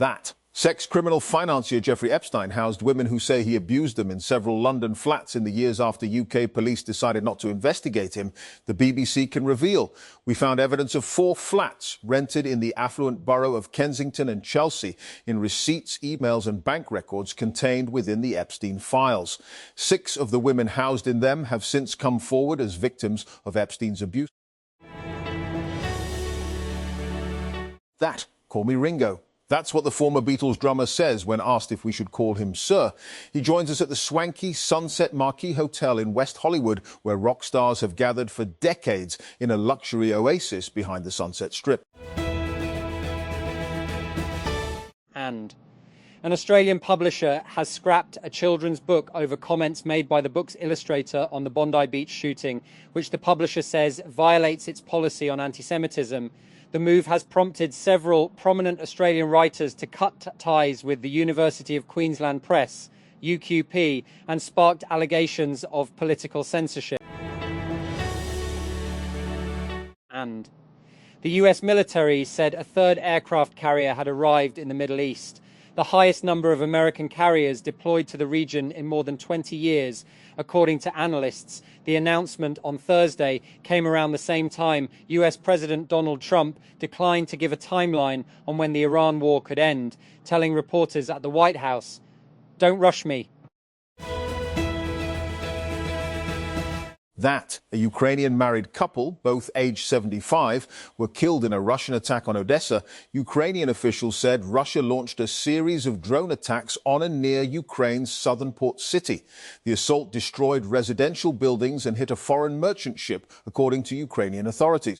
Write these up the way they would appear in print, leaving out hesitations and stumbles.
That. Sex criminal financier Jeffrey Epstein housed women who say he abused them in several London flats in the years after UK police decided not to investigate him, the BBC can reveal. We found evidence of 4 flats rented in the affluent borough of Kensington and Chelsea in receipts, emails and bank records contained within the Epstein files. 6 of the women housed in them have since come forward as victims of Epstein's abuse. That. Call me Ringo. That's what the former Beatles drummer says when asked if we should call him Sir. He joins us at the swanky Sunset Marquis Hotel in West Hollywood, where rock stars have gathered for decades in a luxury oasis behind the Sunset Strip. And an Australian publisher has scrapped a children's book over comments made by the book's illustrator on the Bondi Beach shooting, which the publisher says violates its policy on anti-Semitism. The move has prompted several prominent Australian writers to cut ties with the University of Queensland Press, UQP, and sparked allegations of political censorship. And the US military said a 3rd aircraft carrier had arrived in the Middle East, the highest number of American carriers deployed to the region in more than 20 years, according to analysts. The announcement on Thursday came around the same time US President Donald Trump declined to give a timeline on when the Iran war could end, telling reporters at the White House, "Don't rush me." That. A Ukrainian married couple, both aged 75, were killed in a Russian attack on Odessa. Ukrainian officials said Russia launched a series of drone attacks on and near Ukraine's southern port city. The assault destroyed residential buildings and hit a foreign merchant ship, according to Ukrainian authorities.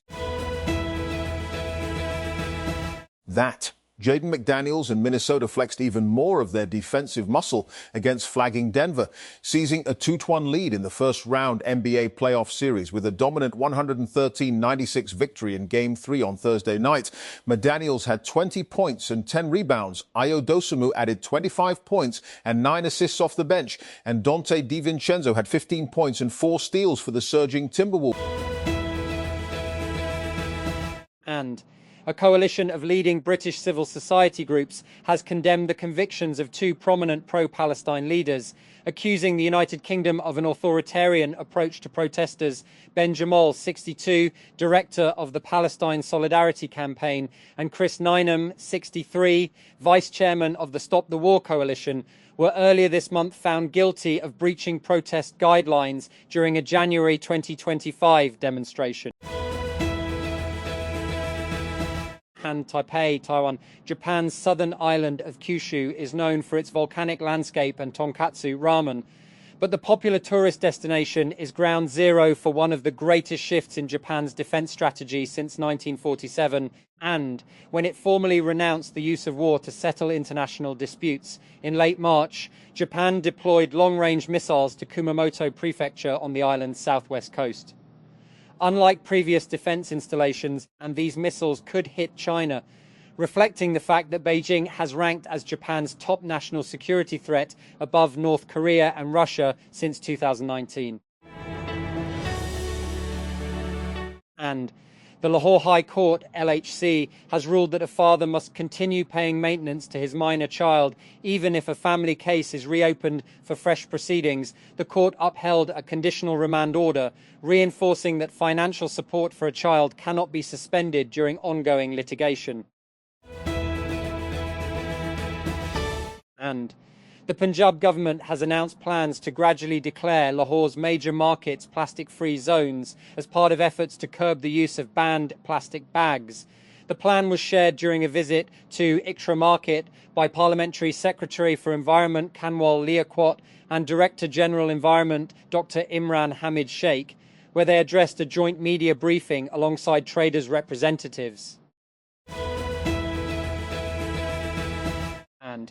That. Jaden McDaniels and Minnesota flexed even more of their defensive muscle against flagging Denver, seizing a 2-1 lead in the first round NBA playoff series with a dominant 113-96 victory in Game 3 on Thursday night. McDaniels had 20 points and 10 rebounds. Ayo Dosunmu added 25 points and 9 assists off the bench. And Dante DiVincenzo had 15 points and 4 steals for the surging Timberwolves. And a coalition of leading British civil society groups has condemned the convictions of 2 prominent pro-Palestine leaders, accusing the United Kingdom of an authoritarian approach to protesters. Ben Jamal, 62, director of the Palestine Solidarity Campaign, and Chris Nineham, 63, vice chairman of the Stop the War Coalition, were earlier this month found guilty of breaching protest guidelines during a January 2025 demonstration. And Taipei, Taiwan. Japan's southern island of Kyushu is known for its volcanic landscape and tonkatsu ramen. But the popular tourist destination is ground zero for one of the greatest shifts in Japan's defense strategy since 1947, and when it formally renounced the use of war to settle international disputes. In late March, Japan deployed long-range missiles to Kumamoto Prefecture on the island's southwest coast. Unlike previous defense installations, and these missiles could hit China, reflecting the fact that Beijing has ranked as Japan's top national security threat above North Korea and Russia since 2019. And the Lahore High Court, LHC, has ruled that a father must continue paying maintenance to his minor child, even if a family case is reopened for fresh proceedings. The court upheld a conditional remand order, reinforcing that financial support for a child cannot be suspended during ongoing litigation. And the Punjab government has announced plans to gradually declare Lahore's major markets plastic-free zones as part of efforts to curb the use of banned plastic bags. The plan was shared during a visit to Ikra Market by Parliamentary Secretary for Environment Kanwal Liaquat and Director General Environment Dr. Imran Hamid Sheikh, where they addressed a joint media briefing alongside traders' representatives. And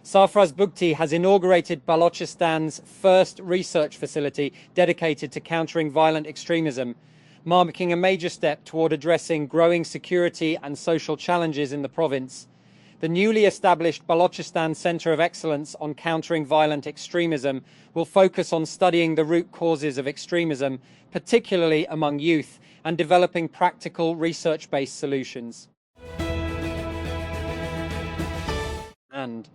Sarfraz Bugti has inaugurated Balochistan's first research facility dedicated to countering violent extremism, marking a major step toward addressing growing security and social challenges in the province. The newly established Balochistan Centre of Excellence on Countering Violent Extremism will focus on studying the root causes of extremism, particularly among youth, and developing practical research-based solutions. And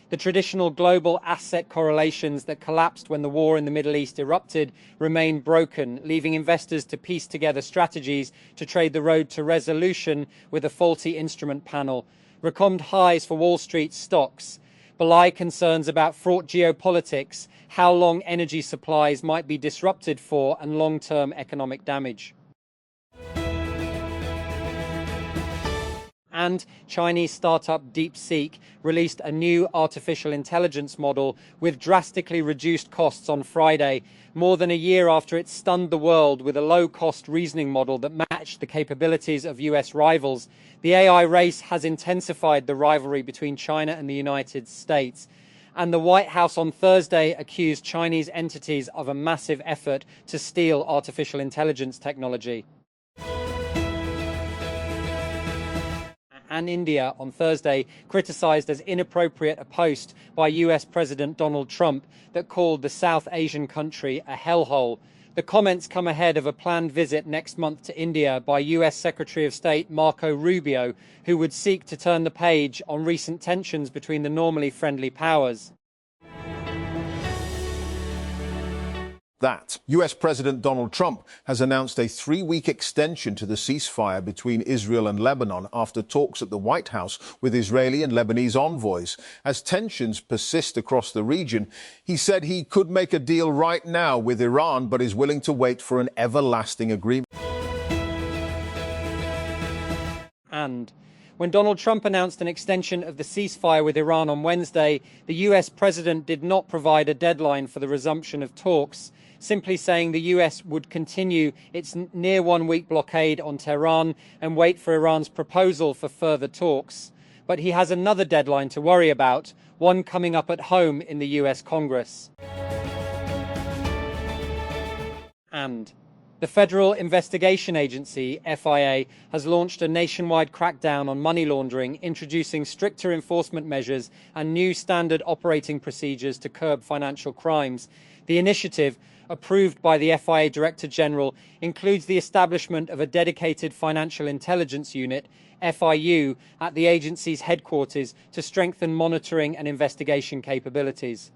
the traditional global asset correlations that collapsed when the war in the Middle East erupted remain broken, leaving investors to piece together strategies to trade the road to resolution with a faulty instrument panel. Reckoned highs for Wall Street stocks belie concerns about fraught geopolitics, how long energy supplies might be disrupted for, and long-term economic damage. And Chinese startup DeepSeek released a new artificial intelligence model with drastically reduced costs on Friday, more than a year after it stunned the world with a low-cost reasoning model that matched the capabilities of US rivals. The AI race has intensified the rivalry between China and the United States. And the White House on Thursday accused Chinese entities of a massive effort to steal artificial intelligence technology. And India on Thursday criticized as inappropriate a post by US President Donald Trump that called the South Asian country a hellhole. The comments come ahead of a planned visit next month to India by US Secretary of State Marco Rubio, who would seek to turn the page on recent tensions between the normally friendly powers. That US President Donald Trump has announced a 3-week extension to the ceasefire between Israel and Lebanon after talks at the White House with Israeli and Lebanese envoys. As tensions persist across the region, he said he could make a deal right now with Iran, but is willing to wait for an everlasting agreement. And when Donald Trump announced an extension of the ceasefire with Iran on Wednesday, the US president did not provide a deadline for the resumption of talks, simply saying the US would continue its near 1-week blockade on Tehran and wait for Iran's proposal for further talks. But he has another deadline to worry about, one coming up at home in the US Congress. And the Federal Investigation Agency, FIA, has launched a nationwide crackdown on money laundering, introducing stricter enforcement measures and new standard operating procedures to curb financial crimes. The initiative, approved by the FIA Director General, includes the establishment of a dedicated Financial Intelligence Unit, FIU, at the agency's headquarters to strengthen monitoring and investigation capabilities.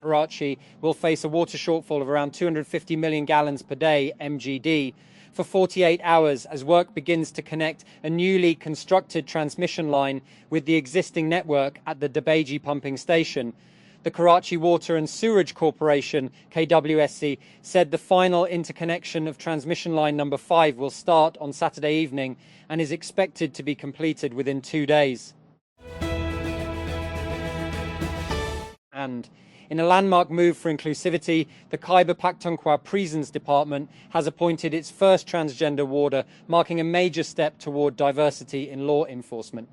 Karachi will face a water shortfall of around 250 million gallons per day, MGD, for 48 hours as work begins to connect a newly constructed transmission line with the existing network at the Dabaji pumping station. The Karachi Water and Sewerage Corporation, KWSC, said the final interconnection of transmission line number 5 will start on Saturday evening and is expected to be completed within 2 days. And in a landmark move for inclusivity, the Khyber Pakhtunkhwa Prisons Department has appointed its first transgender warder, marking a major step toward diversity in law enforcement.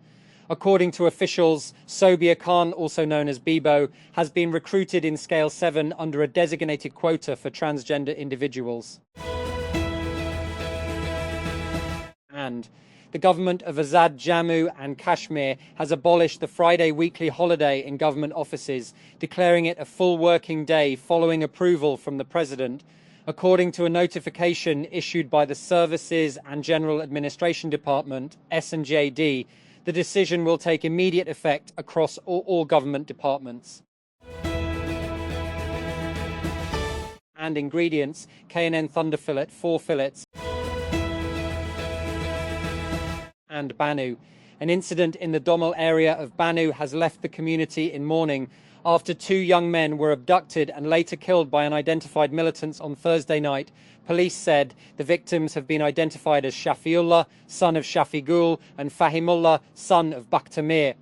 According to officials, Sobia Khan, also known as Bibo, has been recruited in Scale 7 under a designated quota for transgender individuals. And the government of Azad, Jammu and Kashmir has abolished the Friday weekly holiday in government offices, declaring it a full working day following approval from the president. According to a notification issued by the Services and General Administration Department, S&JD, the decision will take immediate effect across all government departments. And ingredients: K&N Thunder Fillet, 4 fillets. And Banu. An incident in the Domel area of Banu has left the community in mourning after 2 young men were abducted and later killed by unidentified militants on Thursday night. Police said the victims have been identified as Shafiullah, son of Shafi Gul, and Fahimullah, son of Bakhtamir.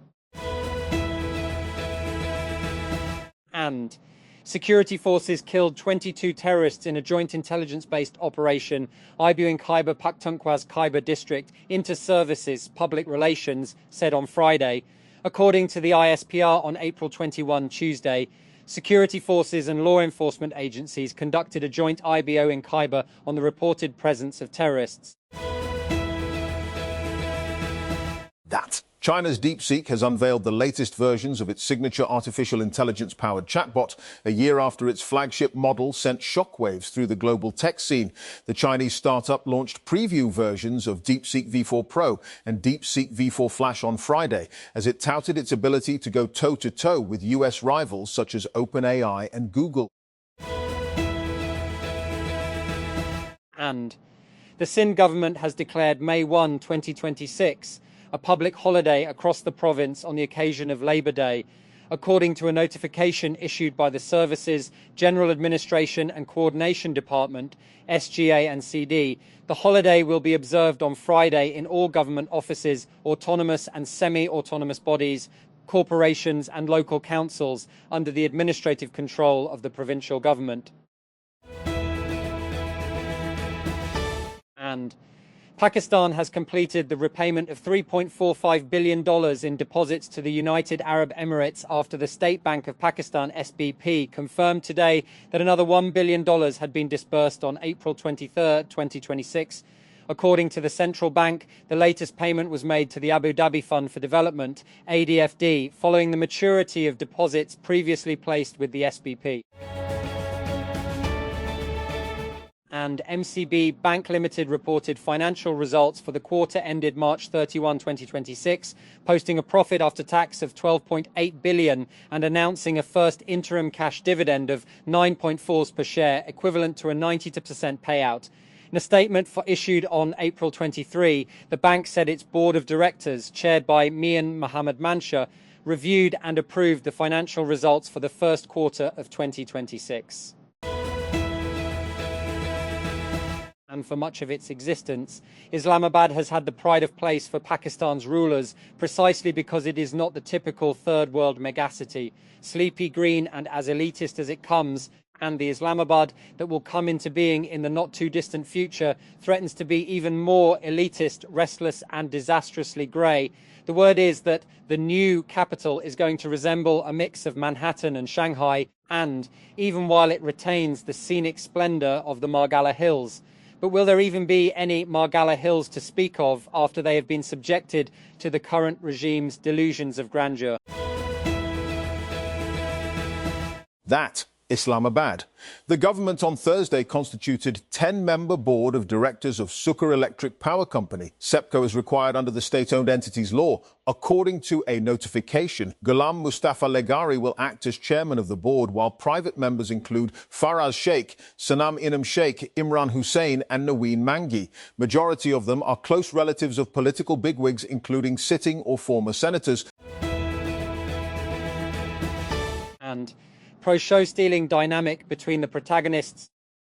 And security forces killed 22 terrorists in a joint intelligence-based operation, IBU in Khyber Pakhtunkhwa's Khyber district. Inter-Services Public Relations said on Friday. According to the ISPR on April 21, Tuesday, security forces and law enforcement agencies conducted a joint IBO in Khyber on the reported presence of terrorists. That China's DeepSeek has unveiled the latest versions of its signature artificial intelligence-powered chatbot a year after its flagship model sent shockwaves through the global tech scene. The Chinese startup launched preview versions of DeepSeek V4 Pro and DeepSeek V4 Flash on Friday, as it touted its ability to go toe-to-toe with US rivals such as OpenAI and Google. And the Sindh government has declared May 1, 2026, a public holiday across the province on the occasion of Labour Day. According to a notification issued by the Services, General Administration and Coordination Department, SGA and CD, the holiday will be observed on Friday in all government offices, autonomous and semi-autonomous bodies, corporations and local councils under the administrative control of the provincial government. And Pakistan has completed the repayment of $3.45 billion in deposits to the United Arab Emirates after the State Bank of Pakistan, SBP, confirmed today that another $1 billion had been disbursed on April 23, 2026. According to the central bank, the latest payment was made to the Abu Dhabi Fund for Development, ADFD, following the maturity of deposits previously placed with the SBP. And MCB Bank Limited reported financial results for the quarter ended March 31, 2026, posting a profit after tax of 12.8 billion and announcing a first interim cash dividend of 9.4 per share, equivalent to a 92% payout. In a statement issued on April 23, the bank said its board of directors, chaired by Mian Mohammed Mansha, reviewed and approved the financial results for the first quarter of 2026. And for much of its existence, Islamabad has had the pride of place for Pakistan's rulers precisely because it is not the typical third world megacity, sleepy green and as elitist as it comes, and the Islamabad that will come into being in the not too distant future threatens to be even more elitist, restless and disastrously grey. The word is that the new capital is going to resemble a mix of Manhattan and Shanghai, and even while it retains the scenic splendour of the Margalla Hills. But will there even be any Margalla Hills to speak of after they have been subjected to the current regime's delusions of grandeur? That Islamabad. The government on Thursday constituted 10-member board of directors of Sukkur Electric Power Company. SEPCO is required under the state-owned entities law. According to a notification, Ghulam Mustafa Legari will act as chairman of the board, while private members include Faraz Sheikh, Sanam Inam Sheikh, Imran Hussain and Naween Mangi. Majority of them are close relatives of political bigwigs, including sitting or former senators. And pro-show-stealing dynamic between the protagonists